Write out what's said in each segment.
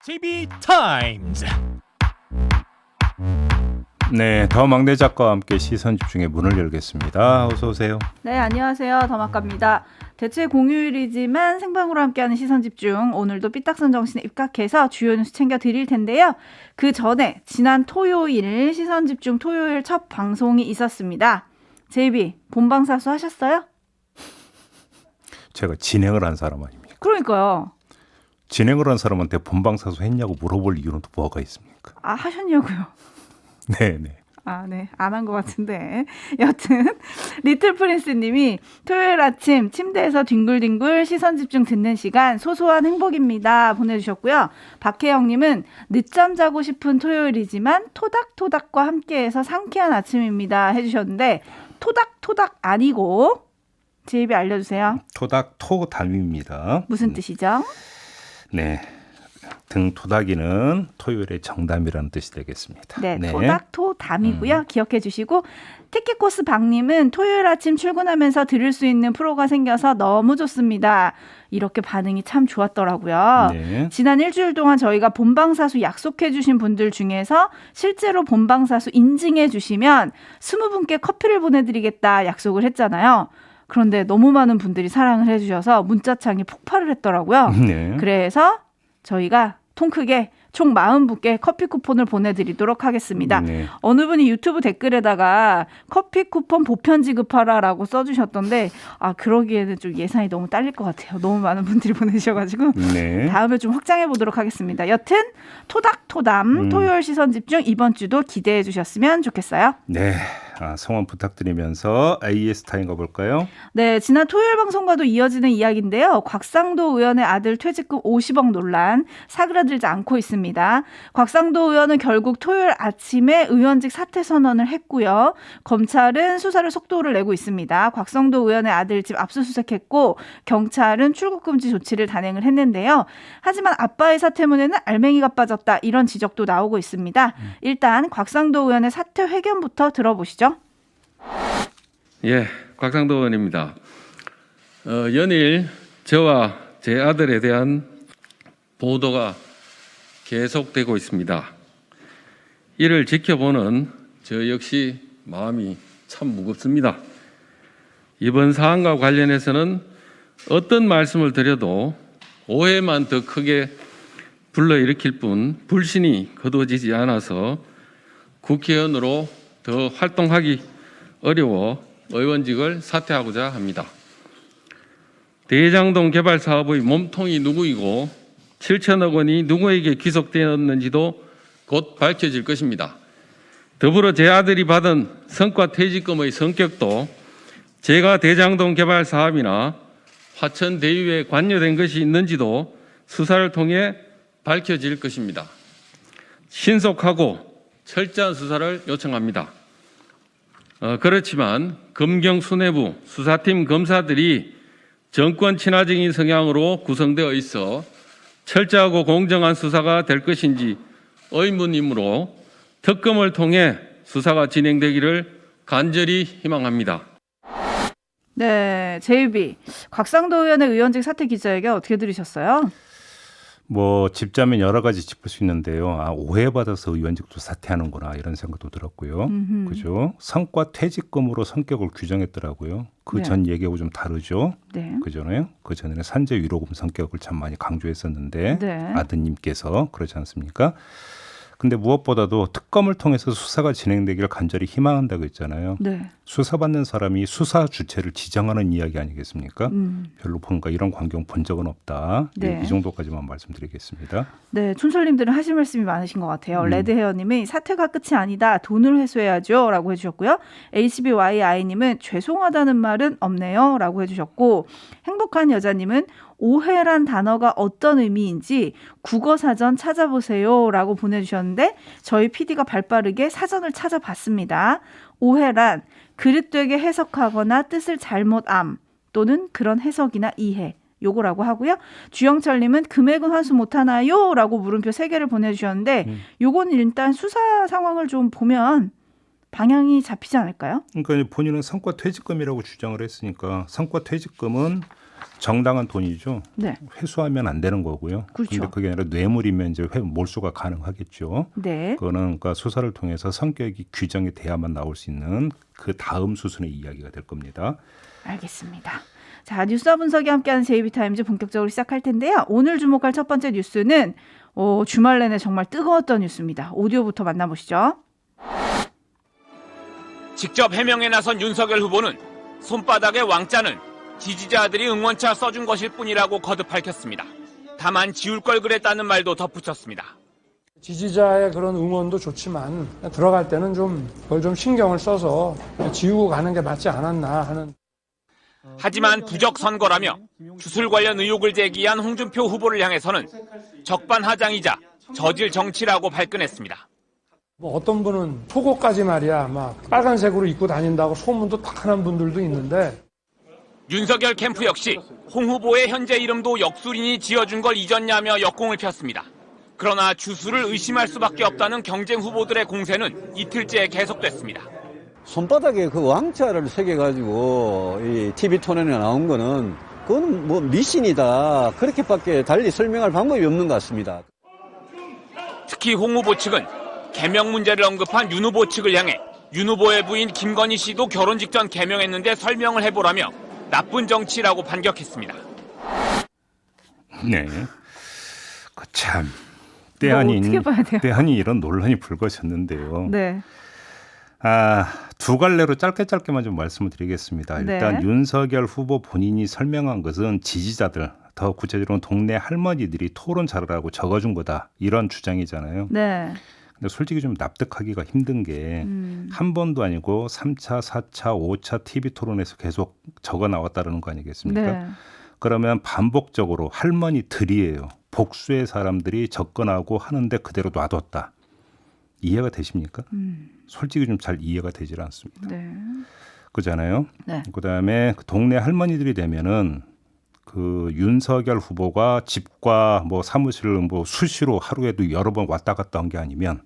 JB 타임즈. 네, 더 막내 작가와 함께 시선 집중의 문을 열겠습니다. 어서 오세요. 네, 안녕하세요. 더막갑니다. 대체 공휴일이지만 생방으로 함께하는 시선 집중. 오늘도 삐딱선 정신에 입각해서 주요 뉴스 챙겨 드릴 텐데요. 그 전에 지난 토요일 시선 집중 토요일 첫 방송이 있었습니다. JB 본방사수 하셨어요? 제가 진행을 한 사람 아닙니까? 그러니까요. 진행을 한 사람한테 본방사수 했냐고 물어볼 이유는 또 뭐가 있습니까? 아, 하셨냐고요? 네네. 아, 네. 안 한 것 같은데. 여튼 리틀 프린스 님이 토요일 아침 침대에서 뒹굴뒹굴 시선 집중 듣는 시간 소소한 행복입니다 보내주셨고요. 박혜영 님은 늦잠 자고 싶은 토요일이지만 토닥토닥과 함께해서 상쾌한 아침입니다 해주셨는데 토닥토닥 아니고 JB 알려주세요. 토닥토담입니다. 무슨 뜻이죠? 네. 등 토닥이는 토요일의 정담이라는 뜻이 되겠습니다. 네, 토닥토담이고요. 기억해 주시고 티켓코스 박님은 토요일 아침 출근하면서 들을 수 있는 프로가 생겨서 너무 좋습니다. 이렇게 반응이 참 좋았더라고요. 네. 지난 일주일 동안 저희가 본방사수 약속해 주신 분들 중에서 실제로 본방사수 인증해 주시면 20분께 커피를 보내드리겠다 약속을 했잖아요. 그런데 너무 많은 분들이 사랑을 해주셔서 문자창이 폭발을 했더라고요. 네. 그래서 저희가 통 크게 총 40분께 커피 쿠폰을 보내드리도록 하겠습니다. 네. 어느 분이 유튜브 댓글에다가 커피 쿠폰 보편 지급하라라고 써주셨던데 그러기에는 좀 예산이 너무 딸릴 것 같아요. 너무 많은 분들이 보내주셔가지고 네. 다음에 좀 확장해 보도록 하겠습니다. 여튼 토닥토담 토요일 시선 집중 이번 주도 기대해 주셨으면 좋겠어요. 네. 성원 부탁드리면서 AS 타임 가볼까요? 네, 지난 토요일 방송과도 이어지는 이야기인데요. 곽상도 의원의 아들 퇴직금 50억 논란 사그라들지 않고 있습니다. 곽상도 의원은 결국 토요일 아침에 의원직 사퇴 선언을 했고요. 검찰은 수사를 속도를 내고 있습니다. 곽상도 의원의 아들 집 압수수색했고 경찰은 출국 금지 조치를 단행을 했는데요. 하지만 아빠의 사퇴문에는 알맹이가 빠졌다 이런 지적도 나오고 있습니다. 일단 곽상도 의원의 사퇴 회견부터 들어보시죠. 예, 곽상도 의원입니다. 연일 저와 제 아들에 대한 보도가 계속되고 있습니다. 이를 지켜보는 저 역시 마음이 참 무겁습니다. 이번 사안과 관련해서는 어떤 말씀을 드려도 오해만 더 크게 불러일으킬 뿐 불신이 거두어지지 않아서 국회의원으로 더 활동하기 어려워 의원직을 사퇴하고자 합니다. 대장동 개발 사업의 몸통이 누구이고 7천억 원이 누구에게 귀속되었는지도 곧 밝혀질 것입니다. 더불어 제 아들이 받은 성과퇴직금의 성격도 제가 대장동 개발 사업이나 화천 대유에 관여된 것이 있는지도 수사를 통해 밝혀질 것입니다. 신속하고 철저한 수사를 요청합니다. 그렇지만 검경 수뇌부 수사팀 검사들이 정권 친화적인 성향으로 구성되어 있어 철저하고 공정한 수사가 될 것인지 의문이므로 특검을 통해 수사가 진행되기를 간절히 희망합니다. 네, JB 곽상도 의원의 의원직 사퇴 기자회견 어떻게 들으셨어요? 뭐 짚자면 여러 가지 짚을 수 있는데요. 오해받아서 의원직도 사퇴하는구나 이런 생각도 들었고요. 그죠? 성과 퇴직금으로 성격을 규정했더라고요. 그 전 얘기하고 좀 다르죠. 네. 그전에요. 그 전에는 산재 위로금 성격을 참 많이 강조했었는데 네. 아드님께서 그렇지 않습니까? 근데 무엇보다도 특검을 통해서 수사가 진행되기를 간절히 희망한다고 했잖아요. 네. 수사받는 사람이 수사 주체를 지정하는 이야기 아니겠습니까? 별로 뭔가 이런 광경 본 적은 없다. 네. 이 정도까지만 말씀드리겠습니다. 네, 촌철님들은 하실 말씀이 많으신 것 같아요. 레드헤어님이 사퇴가 끝이 아니다. 돈을 회수해야죠. 라고 해주셨고요. HBYI님은 죄송하다는 말은 없네요. 라고 해주셨고 행복한 여자님은 오해란 단어가 어떤 의미인지 국어사전 찾아보세요. 라고 보내주셨는데 저희 PD가 발빠르게 사전을 찾아봤습니다. 오해란 그릇되게 해석하거나 뜻을 잘못함 또는 그런 해석이나 이해. 요거라고 하고요. 주영철님은 금액은 환수 못하나요? 라고 물음표 3개를 보내주셨는데 요건 일단 수사 상황을 좀 보면 방향이 잡히지 않을까요? 그러니까 본인은 성과퇴직금이라고 주장을 했으니까 성과퇴직금은 정당한 돈이죠. 네. 회수하면 안 되는 거고요. 그렇죠. 근데 그게 아니라 뇌물이면 이제 몰수가 가능하겠죠. 네. 그거는 그러니까 수사를 통해서 성격이 규정이 돼야만 나올 수 있는 그 다음 수순의 이야기가 될 겁니다. 알겠습니다. 자, 뉴스와 분석이 함께하는 JB타임즈 본격적으로 시작할 텐데요. 오늘 주목할 첫 번째 뉴스는 주말 내내 정말 뜨거웠던 뉴스입니다. 오디오부터 만나보시죠. 직접 해명에 나선 윤석열 후보는 손바닥의 왕자는 지지자들이 응원차 써준 것일 뿐이라고 거듭 밝혔습니다. 다만 지울 걸 그랬다는 말도 덧붙였습니다. 지지자의 그런 응원도 좋지만 들어갈 때는 그걸 좀 신경을 써서 지우고 가는 게 맞지 않았나 하는. 하지만 부적 선거라며 주술 관련 의혹을 제기한 홍준표 후보를 향해서는 적반하장이자 저질 정치라고 발끈했습니다. 어떤 분은 속옷까지 말이야 막 빨간색으로 입고 다닌다고 소문도 딱 하는 분들도 있는데. 윤석열 캠프 역시 홍 후보의 현재 이름도 역술인이 지어준 걸 잊었냐며 역공을 폈습니다. 그러나 주술을 의심할 수밖에 없다는 경쟁 후보들의 공세는 이틀째 계속됐습니다. 손바닥에 그 왕자를 새겨가지고 이 TV 토론에 나온 거는 그건 뭐 미신이다. 그렇게밖에 달리 설명할 방법이 없는 것 같습니다. 특히 홍 후보 측은 개명 문제를 언급한 윤 후보 측을 향해 윤 후보의 부인 김건희 씨도 결혼 직전 개명했는데 설명을 해보라며 나쁜 정치라고 반격했습니다. 네, 참 때아닌 이런 논란이 불거졌는데요. 네. 두 갈래로 짧게만 좀 말씀을 드리겠습니다. 일단 네. 윤석열 후보 본인이 설명한 것은 지지자들, 더 구체적으로는 동네 할머니들이 토론 잘하라고 적어준 거다. 이런 주장이잖아요. 네. 근데 솔직히 좀 납득하기가 힘든 게 한 번도 아니고 3차, 4차, 5차 TV 토론에서 계속 적어 나왔다는 거 아니겠습니까? 네. 그러면 반복적으로 할머니들이에요. 복수의 사람들이 접근하고 하는데 그대로 놔뒀다. 이해가 되십니까? 솔직히 좀 잘 이해가 되질 않습니다. 네. 그잖아요. 네. 그다음에 그 동네 할머니들이 되면은 그 윤석열 후보가 집과 뭐 사무실을 뭐 수시로 하루에도 여러 번 왔다 갔다 한 게 아니면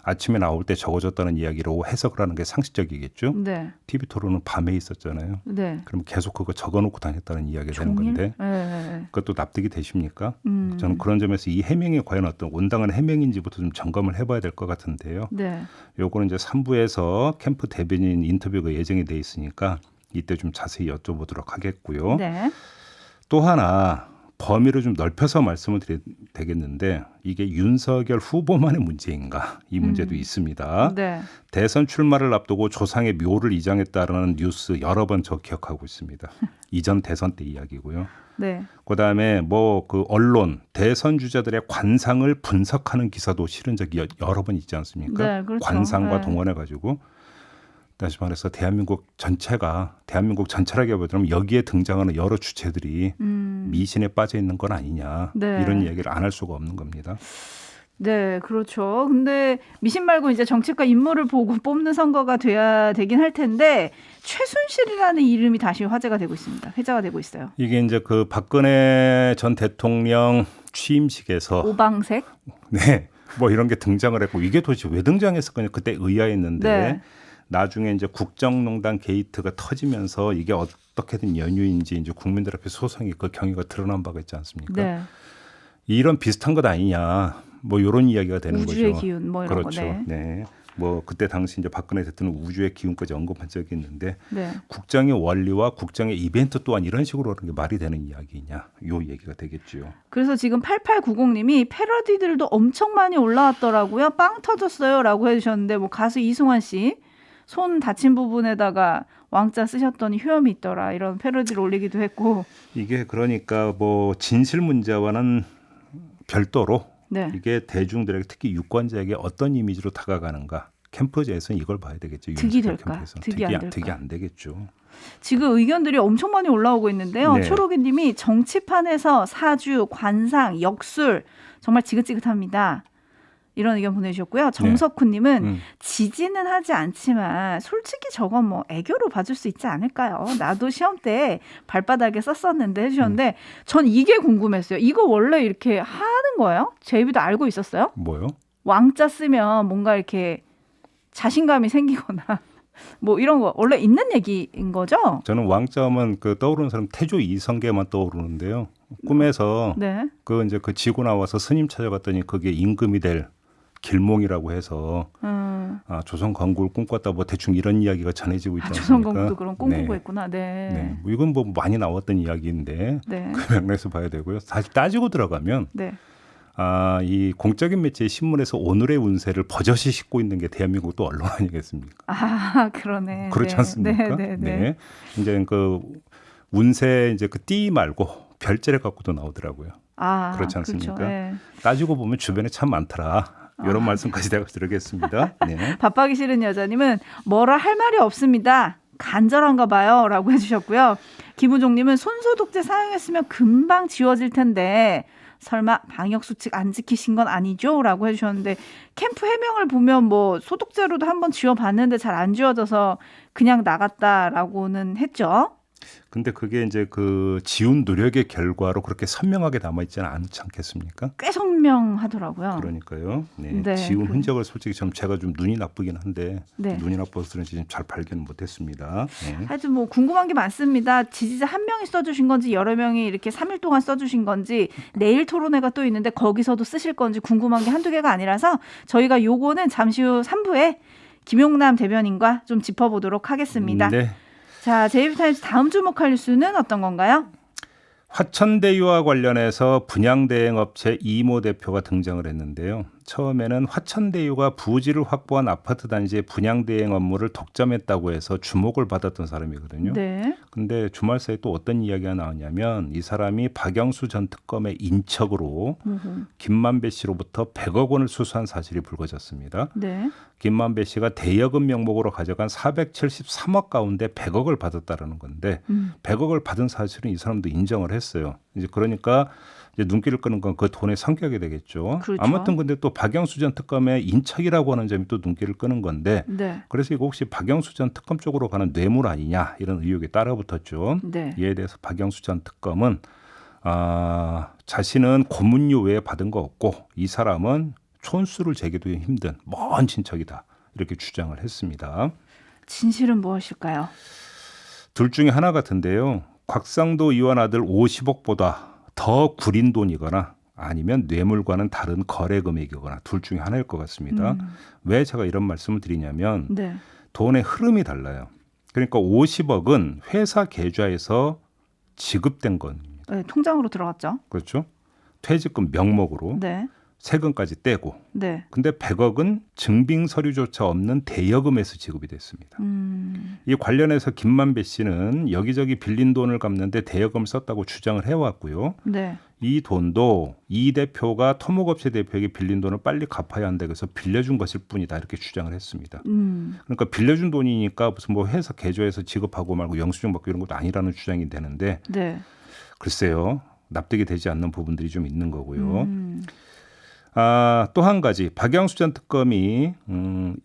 아침에 나올 때 적어줬다는 이야기로 해석을 하는 게 상식적이겠죠. 네. TV 토론은 밤에 있었잖아요. 네. 그럼 계속 그거 적어놓고 다녔다는 이야기가 되는 종일? 건데 네. 그것도 납득이 되십니까? 저는 그런 점에서 이 해명이 과연 어떤 온당한 해명인지부터 좀 점검을 해봐야 될 것 같은데요. 네. 요거는 이제 3부에서 캠프 대변인 인터뷰가 예정이 돼 있으니까 이때 좀 자세히 여쭤보도록 하겠고요. 네. 또 하나 범위를 좀 넓혀서 말씀을 드려야 되겠는데 이게 윤석열 후보만의 문제인가 이 문제도 있습니다. 네. 대선 출마를 앞두고 조상의 묘를 이장했다라는 뉴스 여러 번 저 기억하고 있습니다. 이전 대선 때 이야기고요. 네. 그다음에 뭐 그 언론 대선 주자들의 관상을 분석하는 기사도 실은 적이 여러 번 있지 않습니까? 네, 그렇죠. 관상과 네. 동원해 가지고 다시 말해서 대한민국 전체라기보다는 여기에 등장하는 여러 주체들이 미신에 빠져 있는 건 아니냐 네. 이런 이야기를 안 할 수가 없는 겁니다. 네, 그렇죠. 근데 미신 말고 이제 정책과 인물을 보고 뽑는 선거가 돼야 되긴 할 텐데 최순실이라는 이름이 다시 화제가 되고 있습니다. 회자가 되고 있어요. 이게 이제 그 박근혜 전 대통령 취임식에서 오방색. 네, 뭐 이런 게 등장을 했고 이게 도대체 왜 등장했을까요? 그때 의아했는데 네. 나중에 이제 국정농단 게이트가 터지면서 이게 어떻게든 연유인지 이제 국민들 앞에 소송이 그 경위가 드러난 바가 있지 않습니까? 네. 이런 비슷한 것 아니냐, 뭐 이런 이야기가 되는 우주의 거죠. 기운 뭐 이런 그렇죠. 거. 네. 뭐 그때 당시 이제 박근혜 대통령 우주의 기운까지 언급한 적이 있는데 네. 국정의 원리와 국정의 이벤트 또한 이런 식으로 하는 게 말이 되는 이야기냐, 요 얘기가 되겠죠. 그래서 지금 8890님이 패러디들도 엄청 많이 올라왔더라고요. 빵 터졌어요라고 해주셨는데 뭐 가수 이승환 씨 손 다친 부분에다가 왕자 쓰셨더니 효험이 있더라 이런 패러디를 올리기도 했고. 이게 그러니까 뭐 진실 문제와는 별도로 네. 이게 대중들에게 특히 유권자에게 어떤 이미지로 다가가는가 캠프제에서는 이걸 봐야 되겠죠. 득이 윤석열 될까? 캠프에서는. 득이 안 될까? 득이 안 되겠죠. 지금 의견들이 엄청 많이 올라오고 있는데요. 네. 초록이님이 정치판에서 사주, 관상, 역술 정말 지긋지긋합니다. 이런 의견 보내주셨고요. 정석훈님은 지지는 하지 않지만 솔직히 저건 뭐 애교로 봐줄 수 있지 않을까요? 나도 시험 때 발바닥에 썼었는데 해주셨는데 전 이게 궁금했어요. 이거 원래 이렇게 하는 거예요? 제이비도 알고 있었어요? 뭐요? 왕자 쓰면 뭔가 이렇게 자신감이 생기거나 뭐 이런 거 원래 있는 얘기인 거죠? 저는 왕자하면 그 떠오르는 사람 태조 이성계만 떠오르는데요. 꿈에서 네. 그 이제 그 지고 나와서 스님 찾아갔더니 그게 임금이 될 길몽이라고 해서 조선 건국을 꿈꿨다 뭐 대충 이런 이야기가 전해지고 있지 않습니까? 조선 건국도 그런 꿈 네. 꾸고했구나. 네. 네. 뭐 이건 뭐 많이 나왔던 이야기인데 네. 그 맥락에서 봐야 되고요. 사실 따지고 들어가면 네. 이 공적인 매체 신문에서 오늘의 운세를 버젓이 싣고 있는 게 대한민국 또 언론 아니겠습니까? 아, 그러네. 그렇지 네. 않습니까? 네. 이제 그 운세 이제 그 띠 말고 별자리 갖고도 나오더라고요. 아, 그렇지 않습니까? 그렇죠. 네. 따지고 보면 주변에 참 많더라. 이런 말씀까지 내가 드리겠습니다. 네. 밥하기 싫은 여자님은 뭐라 할 말이 없습니다. 간절한가 봐요. 라고 해주셨고요. 김우종님은 손소독제 사용했으면 금방 지워질 텐데 설마 방역수칙 안 지키신 건 아니죠? 라고 해주셨는데 캠프 해명을 보면 뭐 소독제로도 한번 지워봤는데 잘 안 지워져서 그냥 나갔다라고는 했죠. 근데 그게 이제 그 지운 노력의 결과로 그렇게 선명하게 남아있지는 않지 않겠습니까? 꽤 선명하더라고요. 그러니까요. 네. 네, 지운 흔적을 솔직히 제가 좀 눈이 나쁘긴 한데 네. 눈이 나빠서 그런지 잘 발견 못했습니다. 네. 하여튼 뭐 궁금한 게 많습니다. 지지자 한 명이 써주신 건지 여러 명이 이렇게 3일 동안 써주신 건지 내일 토론회가 또 있는데 거기서도 쓰실 건지 궁금한 게 한두 개가 아니라서 저희가 요거는 잠시 후 3부에 김용남 대변인과 좀 짚어보도록 하겠습니다. 네. 자, 제이비타임즈 다음 주목할 뉴스는 어떤 건가요? 화천대유와 관련해서 분양대행업체 이모 대표가 등장을 했는데요. 처음에는 화천대유가 부지를 확보한 아파트 단지의 분양대행 업무를 독점했다고 해서 주목을 받았던 사람이거든요. 네. 근데 주말 사이에 또 어떤 이야기가 나왔냐면 이 사람이 박영수 전 특검의 인척으로 김만배 씨로부터 100억 원을 수수한 사실이 불거졌습니다. 네. 김만배 씨가 대여금 명목으로 가져간 473억 가운데 100억을 받았다라는 건데 100억을 받은 사실은 이 사람도 인정을 했어요. 이제 그러니까 이제 눈길을 끄는 건 그 돈의 성격이 되겠죠. 그렇죠. 아무튼 근데 또 박영수 전 특검의 인척이라고 하는 점이 또 눈길을 끄는 건데 네. 그래서 이거 혹시 박영수 전 특검 쪽으로 가는 뇌물 아니냐 이런 의혹이 따라붙었죠. 네. 이에 대해서 박영수 전 특검은 자신은 고문료 외에 받은 거 없고 이 사람은 촌수를 재기도 힘든 먼 친척이다 이렇게 주장을 했습니다. 진실은 무엇일까요? 둘 중에 하나 같은데요. 곽상도 의원 아들 50억보다 더 구린 돈이거나 아니면 뇌물과는 다른 거래 금액이거나 둘 중에 하나일 것 같습니다. 왜 제가 이런 말씀을 드리냐면 네. 돈의 흐름이 달라요. 그러니까 50억은 회사 계좌에서 지급된 겁니다. 네, 통장으로 들어갔죠. 그렇죠? 퇴직금 명목으로 네. 세금까지 떼고 네. 근데 100억은 증빙 서류조차 없는 대여금에서 지급이 됐습니다. 이 관련해서 김만배 씨는 여기저기 빌린 돈을 갚는데 대여금을 썼다고 주장을 해왔고요. 네. 이 돈도 이 대표가 토목업체 대표에게 빌린 돈을 빨리 갚아야 한다 그래서 빌려준 것일 뿐이다 이렇게 주장을 했습니다. 그러니까 빌려준 돈이니까 무슨 뭐 회사 계좌에서 지급하고 말고 영수증 받고 이런 것도 아니라는 주장이 되는데 네. 글쎄요. 납득이 되지 않는 부분들이 좀 있는 거고요. 또 한 가지 박영수 전 특검이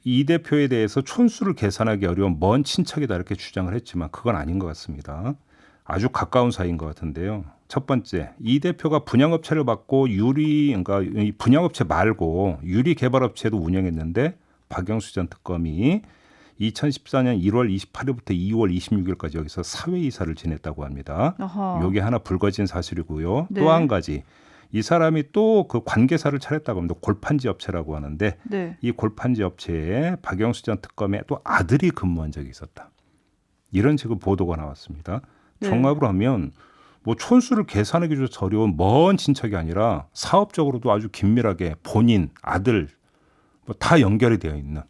이 대표에 대해서 촌수를 계산하기 어려운 먼 친척이다 이렇게 주장을 했지만 그건 아닌 것 같습니다. 아주 가까운 사이인 것 같은데요. 첫 번째, 이 대표가 분양업체를 받고 그러니까 이 분양업체 말고 유리 개발업체도 운영했는데 박영수 전 특검이 2014년 1월 28일부터 2월 26일까지 여기서 사회이사를 지냈다고 합니다. 이게 하나 불거진 사실이고요. 네. 또 한 가지. 이 사람이 또 그 관계사를 차렸다고 합니다. 골판지 업체라고 하는데 네. 이 골판지 업체에 박영수 전 특검의 또 아들이 근무한 적이 있었다. 이런 지금 보도가 나왔습니다. 네. 종합으로 하면 뭐 촌수를 계산하기조차 어려운 먼 친척이 아니라 사업적으로도 아주 긴밀하게 본인, 아들 뭐 다 연결이 되어 있는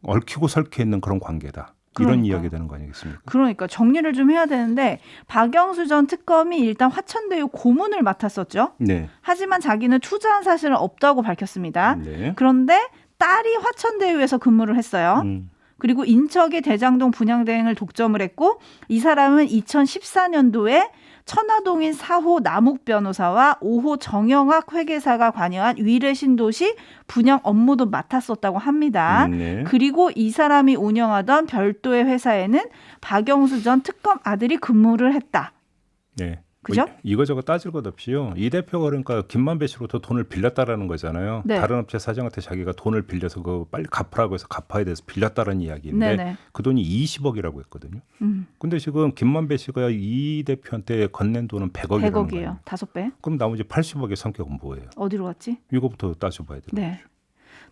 얽히고 설켜 있는 그런 관계다. 이런 그러니까. 이야기 되는 거 아니겠습니까? 그러니까 정리를 좀 해야 되는데 박영수 전 특검이 일단 화천대유 고문을 맡았었죠. 네. 하지만 자기는 투자한 사실은 없다고 밝혔습니다. 네. 그런데 딸이 화천대유에서 근무를 했어요. 그리고 인척이 대장동 분양대행을 독점을 했고 이 사람은 2014년도에 천화동인 4호 남욱 변호사와 5호 정영학 회계사가 관여한 위례 신도시 분양 업무도 맡았었다고 합니다. 네. 그리고 이 사람이 운영하던 별도의 회사에는 박영수 전 특검 아들이 근무를 했다. 네. 그죠? 이거저거 따질 것 없이요. 이 대표가 그러니까 김만배 씨로부터 돈을 빌렸다라는 거잖아요. 네. 다른 업체 사장한테 자기가 돈을 빌려서 그 빨리 갚으라고 해서 갚아야 돼서 빌렸다는 이야기인데 네네. 그 돈이 20억이라고 했거든요. 근데 지금 김만배 씨가 이 대표한테 건넨 돈은 100억이라는 100억이에요. 거예요. 5배. 그럼 나머지 80억의 성격은 뭐예요? 어디로 갔지? 이거부터 따져봐야 돼요. 네.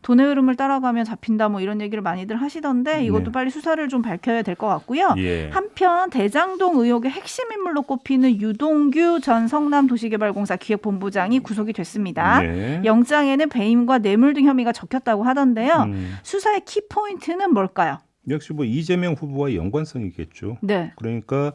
돈의 흐름을 따라가면 잡힌다 뭐 이런 얘기를 많이들 하시던데 이것도 네. 빨리 수사를 좀 밝혀야 될 것 같고요. 예. 한편 대장동 의혹의 핵심 인물로 꼽히는 유동규 전 성남도시개발공사 기획본부장이 구속이 됐습니다. 네. 영장에는 배임과 뇌물 등 혐의가 적혔다고 하던데요. 음. 수사의 키포인트는 뭘까요? 역시 뭐 이재명 후보와 연관성이겠죠. 네. 그러니까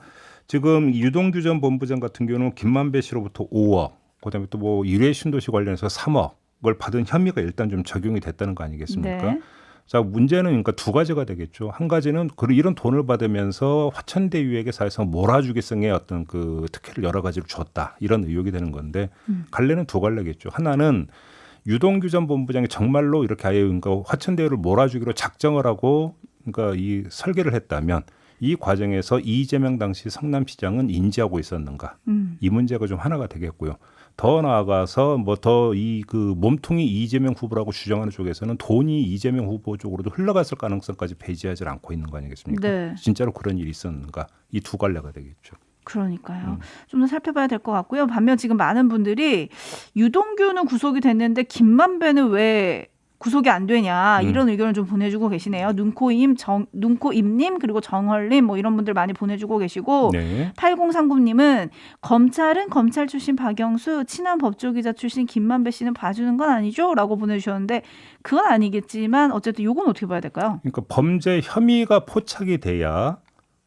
지금 유동규 전 본부장 같은 경우는 김만배 씨로부터 5억, 그다음에 또 뭐 일회 신도시 관련해서 3억을 받은 혐의가 일단 좀 적용이 됐다는 거 아니겠습니까? 네. 자, 문제는 그러니까 두 가지가 되겠죠. 한 가지는 이런 돈을 받으면서 화천대유에게 사실상 몰아주기성의 어떤 그 특혜를 여러 가지로 줬다 이런 의혹이 되는 건데 갈래는 두 갈래겠죠. 하나는 유동규 전 본부장이 정말로 이렇게 아예 그러니까 화천대유를 몰아주기로 작정을 하고 그러니까 이 설계를 했다면 이 과정에서 이재명 당시 성남시장은 인지하고 있었는가? 이 문제가 좀 하나가 되겠고요. 더 나아가서 뭐 더 이 그 몸통이 이재명 후보라고 주장하는 쪽에서는 돈이 이재명 후보 쪽으로도 흘러갔을 가능성까지 배제하지 않고 있는 거 아니겠습니까? 네. 진짜로 그런 일이 있었는가? 이 두 갈래가 되겠죠. 그러니까요. 좀 더 살펴봐야 될 것 같고요. 반면 지금 많은 분들이 유동규는 구속이 됐는데 김만배는 왜 구속이 안 되냐 이런 의견을 좀 보내주고 계시네요. 눈코입님 그리고 정헐님 뭐 이런 분들 많이 보내주고 계시고 네. 8039님은 검찰은 검찰 출신 박영수 친한 법조기자 출신 김만배 씨는 봐주는 건 아니죠? 라고 보내주셨는데 그건 아니겠지만 어쨌든 이건 어떻게 봐야 될까요? 그러니까 범죄 혐의가 포착이 돼야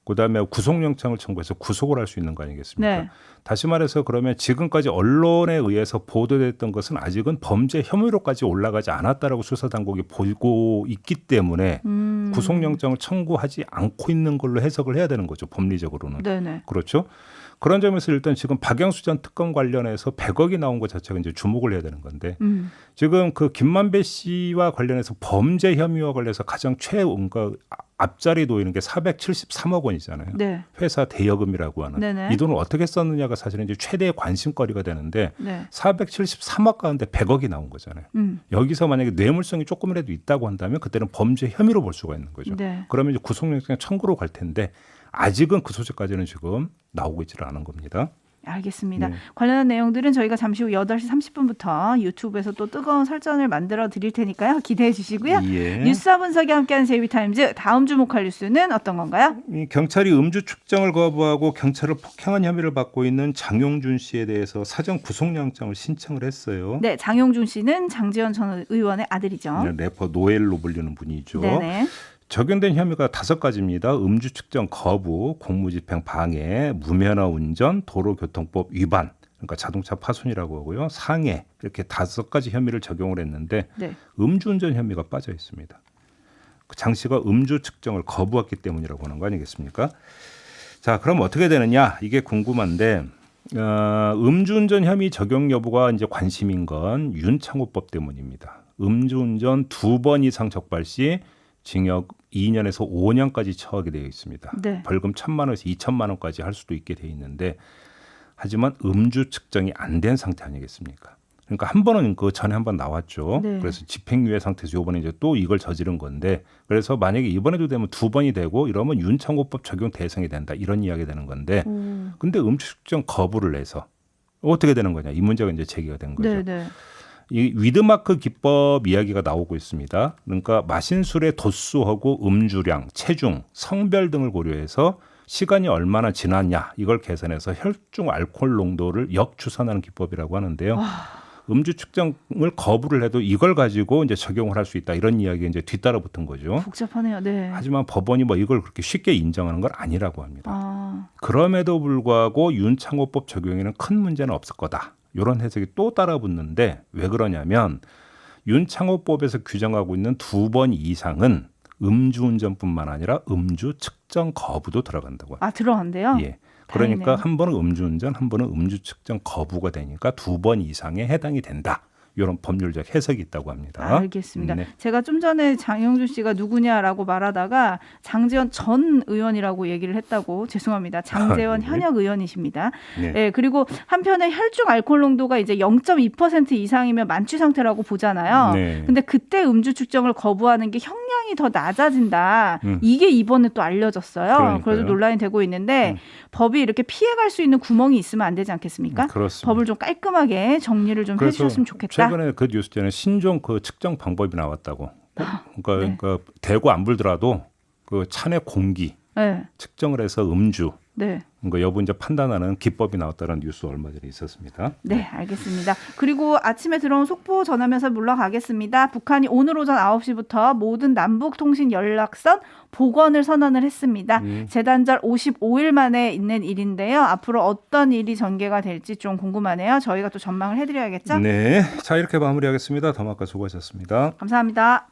그다음에 구속영장을 청구해서 구속을 할 수 있는 거 아니겠습니까? 네. 다시 말해서 그러면 지금까지 언론에 의해서 보도됐던 것은 아직은 범죄 혐의로까지 올라가지 않았다라고 수사당국이 보고 있기 때문에 구속영장을 청구하지 않고 있는 걸로 해석을 해야 되는 거죠. 법리적으로는. 네네. 그렇죠. 그런 점에서 일단 지금 박영수 전 특검 관련해서 100억이 나온 것 자체가 이제 주목을 해야 되는 건데 지금 그 김만배 씨와 관련해서 범죄 혐의와 관련해서 가장 그러니까 앞자리 놓이는 게 473억 원이잖아요. 네. 회사 대여금이라고 하는 네네. 이 돈을 어떻게 썼느냐가 사실은 이제 최대의 관심거리가 되는데 네. 473억 가운데 100억이 나온 거잖아요. 여기서 만약에 뇌물성이 조금이라도 있다고 한다면 그때는 범죄 혐의로 볼 수가 있는 거죠. 네. 그러면 이제 구속영장 청구로 갈 텐데 아직은 그 소식까지는 지금 나오고 있지는 않은 겁니다. 알겠습니다. 네. 관련한 내용들은 저희가 잠시 후 8시 30분부터 유튜브에서 또 뜨거운 설전을 만들어 드릴 테니까요. 기대해 주시고요. 예. 뉴스와 분석이 함께하는 제이비타임즈 다음 주목할 뉴스는 어떤 건가요? 이 경찰이 음주 측정을 거부하고 경찰을 폭행한 혐의를 받고 있는 장용준 씨에 대해서 사전 구속영장을 신청을 했어요. 네, 장용준 씨는 장지현 전 의원의 아들이죠. 래퍼 노엘로 불리는 분이죠. 네네. 적용된 혐의가 5가지입니다. 음주 측정 거부, 공무집행 방해, 무면허 운전, 도로교통법 위반, 그러니까 자동차 파손이라고 하고요. 상해 이렇게 5가지 혐의를 적용을 했는데 네. 음주운전 혐의가 빠져 있습니다. 장 씨가 음주 측정을 거부했기 때문이라고 하는 거 아니겠습니까? 자, 그럼 어떻게 되느냐 이게 궁금한데 음주운전 혐의 적용 여부가 이제 관심인 건 윤창호법 때문입니다. 음주운전 2번 이상 적발 시 징역 2년에서 5년까지 처하게 되어 있습니다. 네. 벌금 1,000만 원에서 2천만 원까지 할 수도 있게 되어 있는데 하지만 음주 측정이 안 된 상태 아니겠습니까? 그러니까 한 번은 그 전에 한 번 나왔죠. 네. 그래서 집행유예 상태에서 이번에 이제 또 이걸 저지른 건데 그래서 만약에 이번에도 되면 2번이 되고 이러면 윤창호법 적용 대상이 된다 이런 이야기 되는 건데 근데 음주 측정 거부를 해서 어떻게 되는 거냐 이 문제가 이제 제기가 된 거죠. 네네. 이 위드마크 기법 이야기가 나오고 있습니다. 그러니까 마신 술의 도수하고 음주량, 체중, 성별 등을 고려해서 시간이 얼마나 지났냐 이걸 계산해서 혈중 알코올 농도를 역추산하는 기법이라고 하는데요. 음주 측정을 거부를 해도 이걸 가지고 이제 적용을 할 수 있다 이런 이야기가 이제 뒤따라 붙은 거죠. 복잡하네요. 네. 하지만 법원이 뭐 이걸 그렇게 쉽게 인정하는 건 아니라고 합니다. 아, 그럼에도 불구하고 윤창호법 적용에는 큰 문제는 없을 거다. 이런 해석이 또 따라 붙는데 왜 그러냐면 윤창호법에서 규정하고 있는 2번 이상은 음주운전뿐만 아니라 음주 측정 거부도 들어간다고 합니다. 아 들어간대요? 예. 그러니까 다행이네요. 한 번은 음주운전, 한 번은 음주 측정 거부가 되니까 2번 이상에 해당이 된다. 이런 법률적 해석이 있다고 합니다. 알겠습니다. 네. 제가 좀 전에 장영준 씨가 누구냐라고 말하다가 장제원 전 의원이라고 얘기를 했다고 죄송합니다. 장제원 네. 현역 의원이십니다. 네. 네, 그리고 한편에 혈중 알코올 농도가 이제 0.2% 이상이면 만취 상태라고 보잖아요. 네. 근데 그때 음주 측정을 거부하는 게 형량이 더 낮아진다. 이게 이번에 또 알려졌어요. 그러니까요. 그래서 논란이 되고 있는데 법이 이렇게 피해갈 수 있는 구멍이 있으면 안 되지 않겠습니까? 그렇습니다. 법을 좀 깔끔하게 정리를 좀 그래서 해주셨으면 좋겠다. 최근에 그 뉴스에는 신종 그 측정 방법이 나왔다고. 그러니까, 네. 그러니까 대고 안 불더라도 그 차내 공기 네, 측정을 해서 음주 네. 그러니까 여부 이제 판단하는 기법이 나왔다는 뉴스 얼마 전에 있었습니다. 네, 알겠습니다. 그리고 아침에 들어온 속보 전하면서 물러가겠습니다. 북한이 오늘 오전 9시부터 모든 남북 통신 연락선 복원을 선언을 했습니다. 재단절 55일 만에 있는 일인데요. 앞으로 어떤 일이 전개가 될지 좀 궁금하네요. 저희가 또 전망을 해드려야겠죠? 네, 자 이렇게 마무리하겠습니다. 더마카 수고하셨습니다. 감사합니다.